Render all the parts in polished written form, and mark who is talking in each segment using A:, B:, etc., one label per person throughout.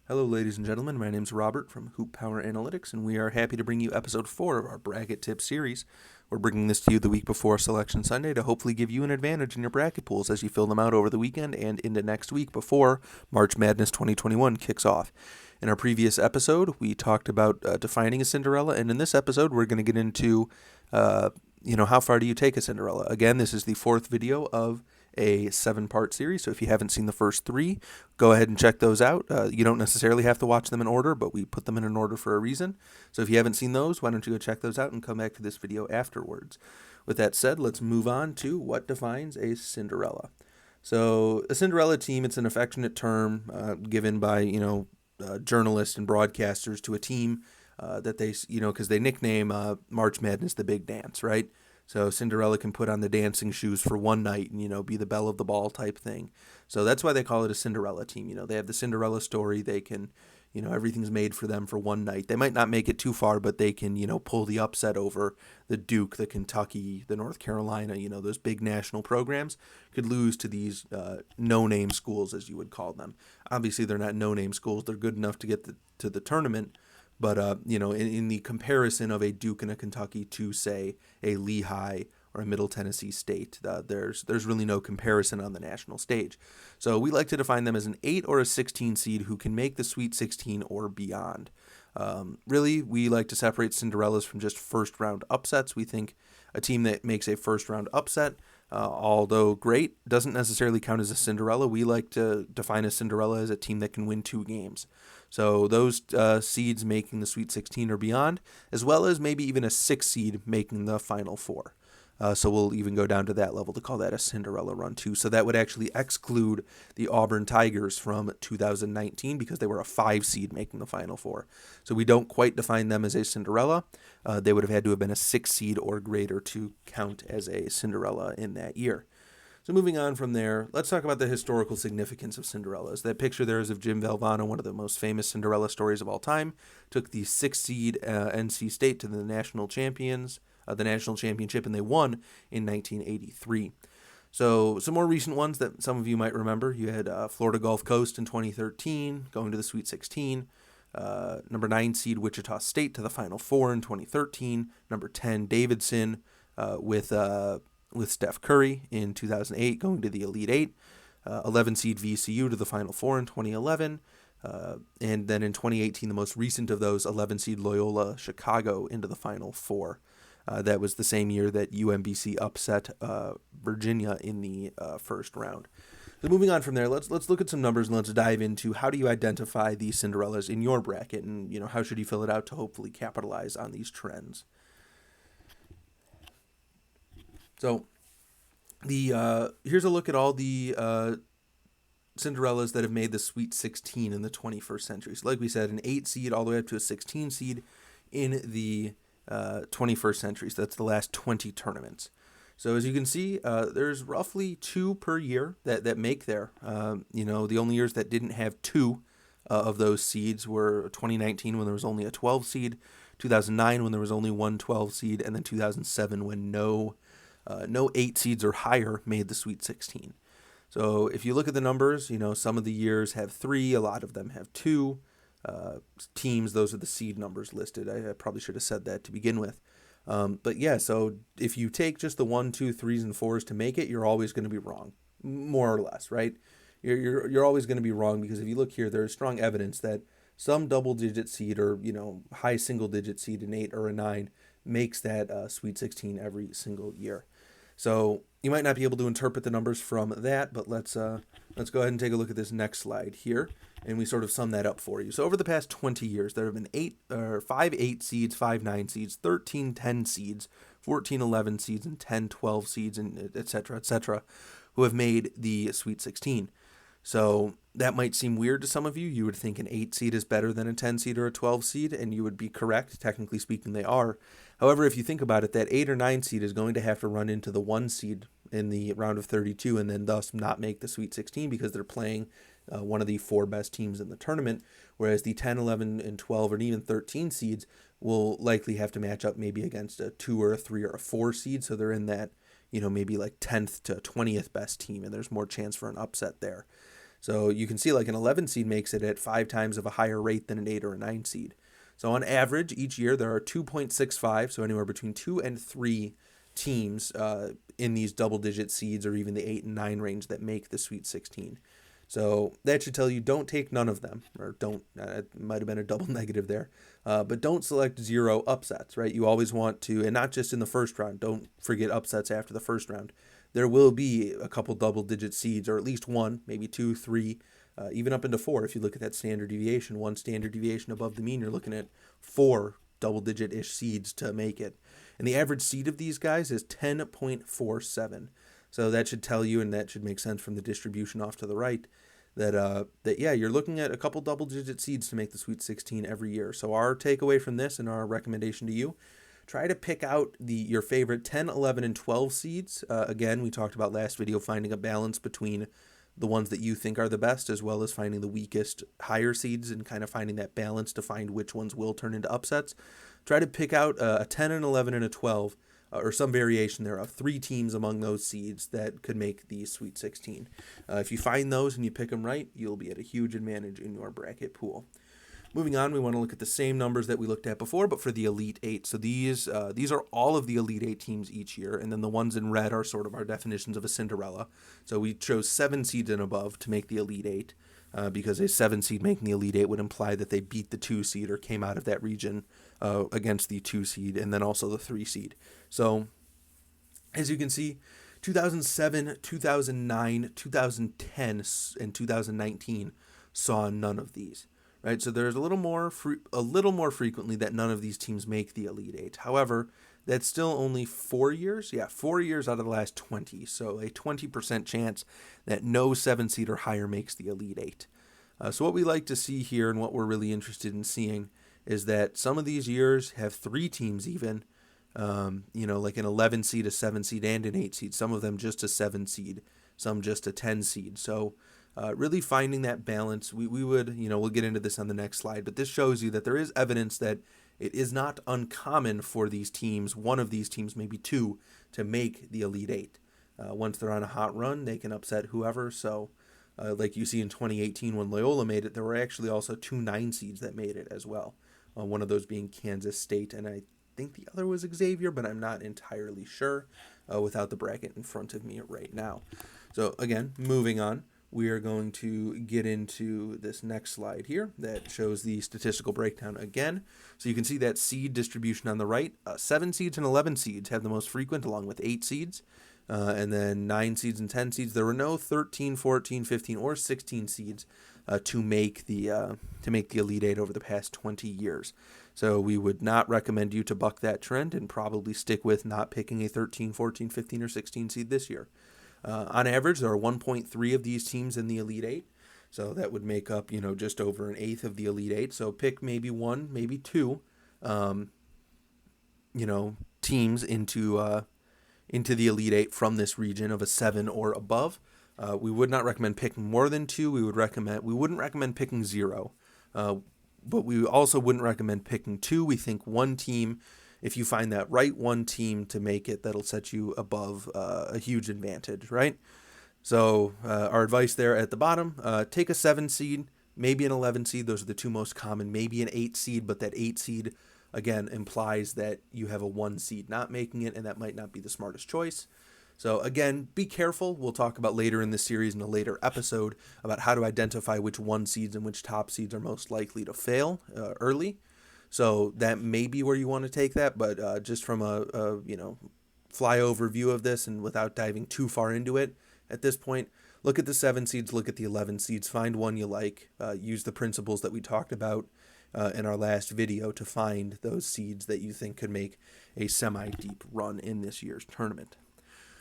A: Hello, ladies and gentlemen. My name's Robert from Hoop Power Analytics, and we are happy to bring you episode 4 of our Bracket Tip series. We're bringing this to you the week before Selection Sunday to hopefully give you an advantage in your bracket pools as you fill them out over the weekend and into next week before March Madness 2021 kicks off. In our previous episode, we talked about defining a Cinderella, and in this episode, we're going to get into, how far do you take a Cinderella? Again, this is the fourth video of a 7-part series, so if you haven't seen the first 3, go ahead and check those out. You don't necessarily have to watch them in order, but we put them in an order for a reason. So if you haven't seen those, why don't you go check those out and come back to this video afterwards. With that said, let's move on to what defines a Cinderella. So a Cinderella team, it's an affectionate term given by, journalists and broadcasters to a team that they, because they nickname March Madness the Big Dance, right? So Cinderella can put on the dancing shoes for one night and, be the belle of the ball type thing. So that's why they call it a Cinderella team. They have the Cinderella story. They can, everything's made for them for one night. They might not make it too far, but they can, pull the upset over the Duke, the Kentucky, the North Carolina, those big national programs could lose to these no-name schools, as you would call them. Obviously, they're not no-name schools. They're good enough to get to the tournament. But, in the comparison of a Duke and a Kentucky to, say, a Lehigh or a Middle Tennessee State, there's really no comparison on the national stage. So we like to define them as an 8 or a 16 seed who can make the Sweet 16 or beyond. Really, we like to separate Cinderellas from just first-round upsets. We think a team that makes a first-round upset, although great, doesn't necessarily count as a Cinderella. We like to define a Cinderella as a team that can win 2 games. So those seeds making the Sweet 16 or beyond, as well as maybe even a 6 seed making the Final Four. So we'll even go down to that level to call that a Cinderella run too. So that would actually exclude the Auburn Tigers from 2019 because they were a 5 seed making the Final Four. So we don't quite define them as a Cinderella. They would have had to have been a 6 seed or greater to count as a Cinderella in that year. So moving on from there, let's talk about the historical significance of Cinderellas. That picture there is of Jim Valvano, one of the most famous Cinderella stories of all time. Took the 6 seed NC State to the national championship, and they won in 1983. So some more recent ones that some of you might remember. You had Florida Gulf Coast in 2013, going to the Sweet 16. Number 9 seed Wichita State to the Final Four in 2013. Number 10 Davidson with Steph Curry in 2008, going to the Elite Eight. 11 seed VCU to the Final Four in 2011. And then in 2018, the most recent of those, 11 seed Loyola Chicago into the Final Four. That was the same year that UMBC upset Virginia in the first round. So moving on from there, let's look at some numbers and let's dive into how do you identify the Cinderellas in your bracket, and how should you fill it out to hopefully capitalize on these trends. So here's a look at all the Cinderellas that have made the Sweet 16 in the 21st century. So like we said, an 8 seed all the way up to a 16 seed in the 21st century. So that's the last 20 tournaments. So as you can see, there's roughly 2 per year that make there. The only years that didn't have 2 of those seeds were 2019 when there was only a 12 seed, 2009 when there was only one 12 seed, and then 2007 when no 8 seeds or higher made the Sweet 16. So if you look at the numbers, some of the years have 3, a lot of them have 2 teams. Those are the seed numbers listed. I probably should have said that to begin with. But yeah, so if you take just the 1, 2, 3s, and 4s to make it, you're always going to be wrong, more or less, right? You're always going to be wrong because if you look here, there's strong evidence that some double-digit seed or high single-digit seed, an 8 or a 9, makes that Sweet 16 every single year. So you might not be able to interpret the numbers from that, but let's go ahead and take a look at this next slide here, and we sort of sum that up for you. So over the past 20 years, there have been 5 8 seeds, 5 9 seeds, 13 10 seeds, 14 11 seeds, and 10 12 seeds, and et cetera, who have made the Sweet 16. So that might seem weird to some of you. You would think an 8 seed is better than a 10 seed or a 12 seed, and you would be correct. Technically speaking, they are. However, if you think about it, that 8 or 9 seed is going to have to run into the 1 seed in the round of 32 and then thus not make the Sweet 16 because they're playing one of the 4 best teams in the tournament, whereas the 10, 11, and 12, or even 13 seeds will likely have to match up maybe against a 2 or a 3 or a 4 seed, so they're in that, maybe like 10th to 20th best team, and there's more chance for an upset there. So you can see like an 11 seed makes it at 5 times of a higher rate than an 8 or a 9 seed. So on average, each year there are 2.65, so anywhere between 2 and 3 teams in these double-digit seeds or even the 8 and 9 range that make the Sweet 16. So that should tell you don't take none of them, or don't, it might have been a double negative there, but don't select 0 upsets, right? You always want to, and not just in the first round, don't forget upsets after the first round. There will be a couple double-digit seeds, or at least one, maybe 2, 3, even up into 4. If you look at that standard deviation, one standard deviation above the mean, you're looking at 4 double-digit-ish seeds to make it. And the average seed of these guys is 10.47. So that should tell you, and that should make sense from the distribution off to the right, that yeah, you're looking at a couple double-digit seeds to make the Sweet 16 every year. So our takeaway from this and our recommendation to you, try to pick out your favorite 10, 11, and 12 seeds. Again, we talked about last video finding a balance between the ones that you think are the best as well as finding the weakest higher seeds and kind of finding that balance to find which ones will turn into upsets. Try to pick out a 10, an 11, and a 12, or some variation thereof, 3 teams among those seeds that could make the Sweet 16. If you find those and you pick them right, you'll be at a huge advantage in your bracket pool. Moving on, we want to look at the same numbers that we looked at before, but for the Elite 8. So these are all of the Elite 8 teams each year, and then the ones in red are sort of our definitions of a Cinderella. So we chose 7 seeds and above to make the Elite 8, because a 7 seed making the Elite 8 would imply that they beat the 2 seed or came out of that region against the 2 seed, and then also the 3 seed. So as you can see, 2007, 2009, 2010, and 2019 saw none of these. Right, so there's a little more frequently that none of these teams make the Elite 8. However, that's still only 4 years. Yeah, 4 years out of the last 20. So a 20% chance that no 7 seed or higher makes the Elite 8. So what we like to see here and what we're really interested in seeing is that some of these years have 3 teams even, like an 11 seed, a 7 seed, and an 8 seed. Some of them just a 7 seed, some just a 10 seed. So really finding that balance, we would, we'll get into this on the next slide, but this shows you that there is evidence that it is not uncommon for these teams, one of these teams, maybe 2, to make the Elite 8. Once they're on a hot run, they can upset whoever. So like you see in 2018 when Loyola made it, there were actually also 2 9 seeds that made it as well. One of those being Kansas State, and I think the other was Xavier, but I'm not entirely sure without the bracket in front of me right now. So again, moving on. We are going to get into this next slide here that shows the statistical breakdown again. So you can see that seed distribution on the right. 7 seeds and 11 seeds have the most frequent, along with 8 seeds. And then 9 seeds and 10 seeds. There were no 13, 14, 15, or 16 seeds to make the Elite 8 over the past 20 years. So we would not recommend you to buck that trend and probably stick with not picking a 13, 14, 15, or 16 seed this year. On average, there are 1.3 of these teams in the Elite 8, so that would make up, just over an eighth of the Elite 8. So pick maybe 1, maybe 2, teams into the Elite 8 from this region of a 7 or above. We would not recommend picking more than 2. We wouldn't recommend picking 0, but we also wouldn't recommend picking 2. We think 1 team. If you find that right 1 team to make it, that'll set you above a huge advantage, right? So our advice there at the bottom, take a 7 seed, maybe an 11 seed. Those are the 2 most common. Maybe an 8 seed, but that 8 seed, again, implies that you have a 1 seed not making it, and that might not be the smartest choice. So again, be careful. We'll talk about later in this series in a later episode about how to identify which 1 seeds and which top seeds are most likely to fail early. So that may be where you want to take that, but just from a flyover view of this and without diving too far into it at this point, look at the 7 seeds, look at the 11 seeds, find one you like, use the principles that we talked about in our last video to find those seeds that you think could make a semi-deep run in this year's tournament.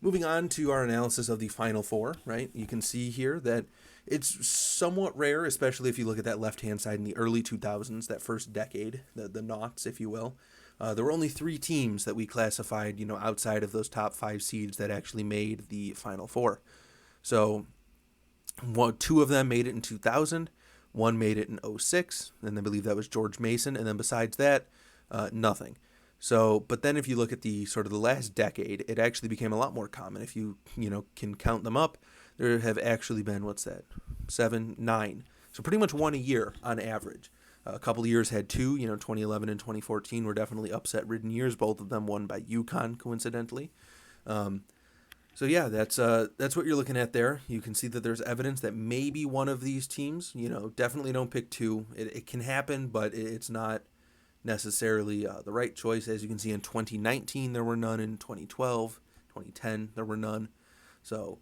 A: Moving on to our analysis of the Final Four, right? You can see here that it's somewhat rare, especially if you look at that left-hand side in the early 2000s, that first decade, the noughts, if you will. There were only 3 teams that we classified, outside of those top 5 seeds that actually made the Final Four. So 2 of them made it in 2000, 1 made it in 2006, and I believe that was George Mason, and then besides that, nothing. So, but then if you look at the sort of the last decade, it actually became a lot more common. If you, can count them up, there have actually been, 7, 9. So pretty much one a year on average. A couple of years had 2, 2011 and 2014 were definitely upset-ridden years. Both of them won by UConn, coincidentally. So yeah, that's what you're looking at there. You can see that there's evidence that maybe one of these teams, definitely don't pick 2. It can happen, but it's not necessarily the right choice. As you can see in 2019, there were none. In 2012, 2010, there were none. So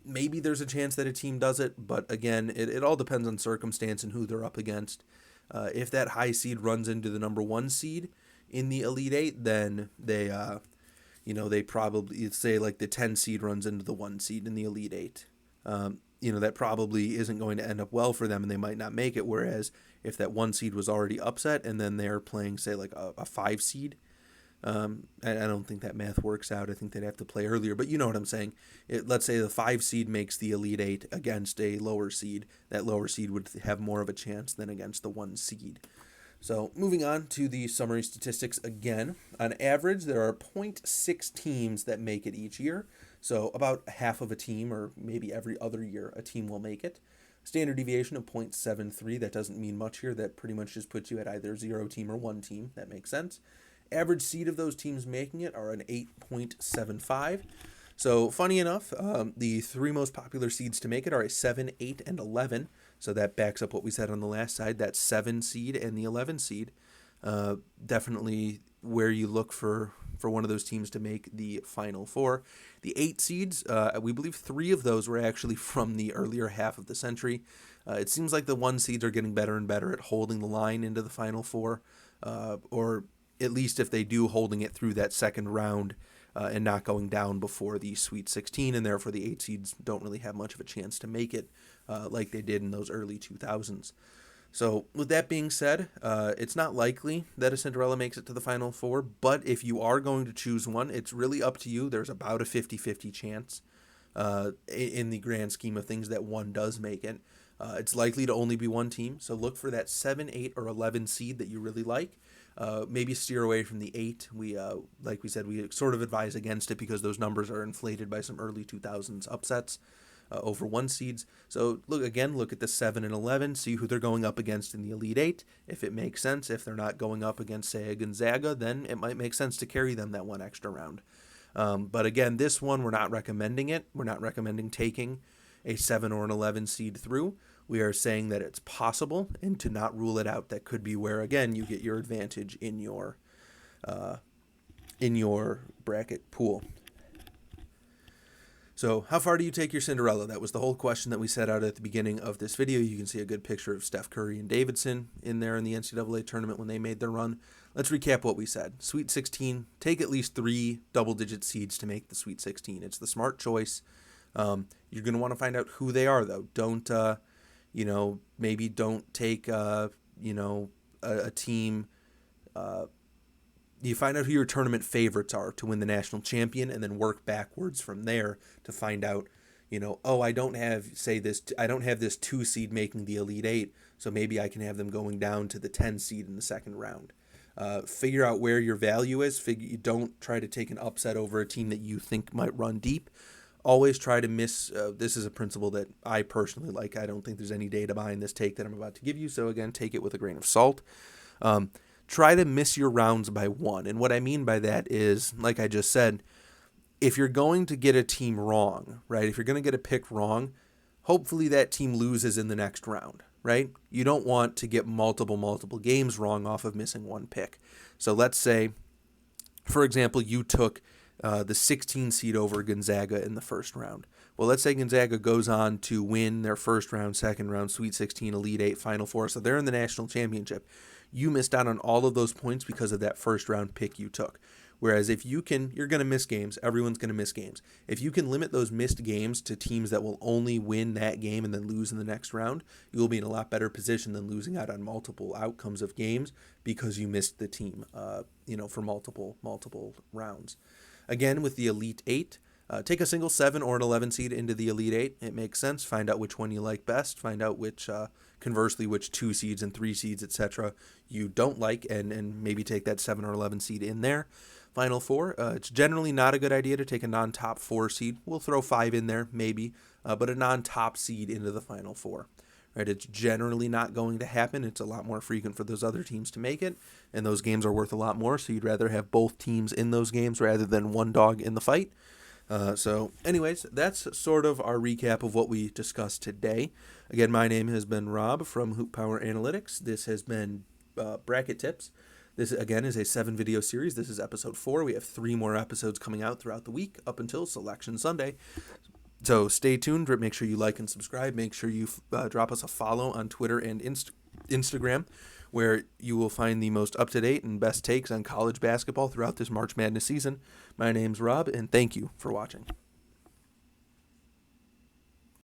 A: maybe there's a chance that a team does it, but again, it all depends on circumstance and who they're up against. If that high seed runs into the number 1 seed in the Elite Eight, then they probably, say like the 10 seed runs into the 1 seed in the Elite Eight. That probably isn't going to end up well for them, and they might not make it. Whereas if that 1 seed was already upset and then they're playing, say, like a 5 seed, I don't think that math works out. I think they'd have to play earlier, but you know what I'm saying. Let's say the 5 seed makes the Elite Eight against a lower seed. That lower seed would have more of a chance than against the 1 seed. So moving on to the summary statistics again. On average, there are 0.6 teams that make it each year. So about half of a team, or maybe every other year, a team will make it. Standard deviation of 0.73. That doesn't mean much here. That pretty much just puts you at either 0 team or 1 team. That makes sense. Average seed of those teams making it are an 8.75. So funny enough, the 3 most popular seeds to make it are a 7, 8, and 11. So that backs up what we said on the last side. That 7 seed and the 11 seed, definitely where you look for one of those teams to make the Final Four. The 8 seeds, we believe 3 of those were actually from the earlier half of the century. It seems like the 1 seeds are getting better and better at holding the line into the Final Four, or at least if they do, holding it through that second round and not going down before the Sweet 16, and therefore the 8 seeds don't really have much of a chance to make it like they did in those early 2000s. So with that being said, it's not likely that a Cinderella makes it to the Final Four, but if you are going to choose one, it's really up to you. There's about a 50-50 chance in the grand scheme of things that one does make it. It's likely to only be 1 team, so look for that 7, 8, or 11 seed that you really like. Maybe steer away from the 8. Like we said, we sort of advise against it because those numbers are inflated by some early 2000s upsets over 1 seeds. So look at the 7 and 11, see who they're going up against in the Elite 8. If it makes sense, if they're not going up against, say, a Gonzaga, then it might make sense to carry them that 1 extra round. But again, this one, we're not recommending it. We're not recommending taking a 7 or an 11 seed through. We are saying that it's possible, and to not rule it out. That could be where, again, you get your advantage in your bracket pool. So how far do you take your Cinderella? That was the whole question that we set out at the beginning of this video. You can see a good picture of Steph Curry and Davidson in there in the NCAA tournament when they made their run. Let's recap what we said. Sweet 16, take at least 3 double-digit seeds to make the Sweet 16. It's the smart choice. You're going to want to find out who they are, though. Don't maybe don't take, a team. You find out who your tournament favorites are to win the national champion, and then work backwards from there to find out, I don't have this 2 seed making the Elite 8, so maybe I can have them going down to the 10 seed in the second round. Figure out where your value is. Don't try to take an upset over a team that you think might run deep. Always try to miss. This is a principle that I personally like. I don't think there's any data behind this take that I'm about to give you, so again, take it with a grain of salt. Try to miss your rounds by 1. And what I mean by that is, like I just said, if you're going to get a team wrong, right? If you're going to get a pick wrong, hopefully that team loses in the next round, right? You don't want to get multiple games wrong off of missing 1 pick. So let's say, for example, you took the 16 seed over Gonzaga in the first round. Well, let's say Gonzaga goes on to win their first round, second round, Sweet 16, Elite 8, Final Four, so they're in the national championship. You missed out on all of those points because of that first round pick you took. Whereas if you're going to miss games. Everyone's going to miss games. If you can limit those missed games to teams that will only win that game and then lose in the next round, you will be in a lot better position than losing out on multiple outcomes of games because you missed the team, for multiple rounds. Again, with the Elite 8, take a single 7 or an 11 seed into the Elite 8. It makes sense. Find out which one you like best. Find out conversely, which 2 seeds and 3 seeds, etc. you don't like, and maybe take that 7 or 11 seed in there. Final Four, it's generally not a good idea to take a non-top 4 seed. We'll throw 5 in there, maybe, but a non-top seed into the Final Four. Right? It's generally not going to happen. It's a lot more frequent for those other teams to make it, and those games are worth a lot more, so you'd rather have both teams in those games rather than one dog in the fight. So anyways, that's sort of our recap of what we discussed today. Again, my name has been Rob from Hoop Power Analytics. This has been Bracket Tips. This, again, is a 7-video series. This is episode 4. We have 3 more episodes coming out throughout the week up until Selection Sunday. So stay tuned. Make sure you like and subscribe. Make sure you drop us a follow on Twitter and Instagram, where you will find the most up-to-date and best takes on college basketball throughout this March Madness season. My name's Rob, and thank you for watching.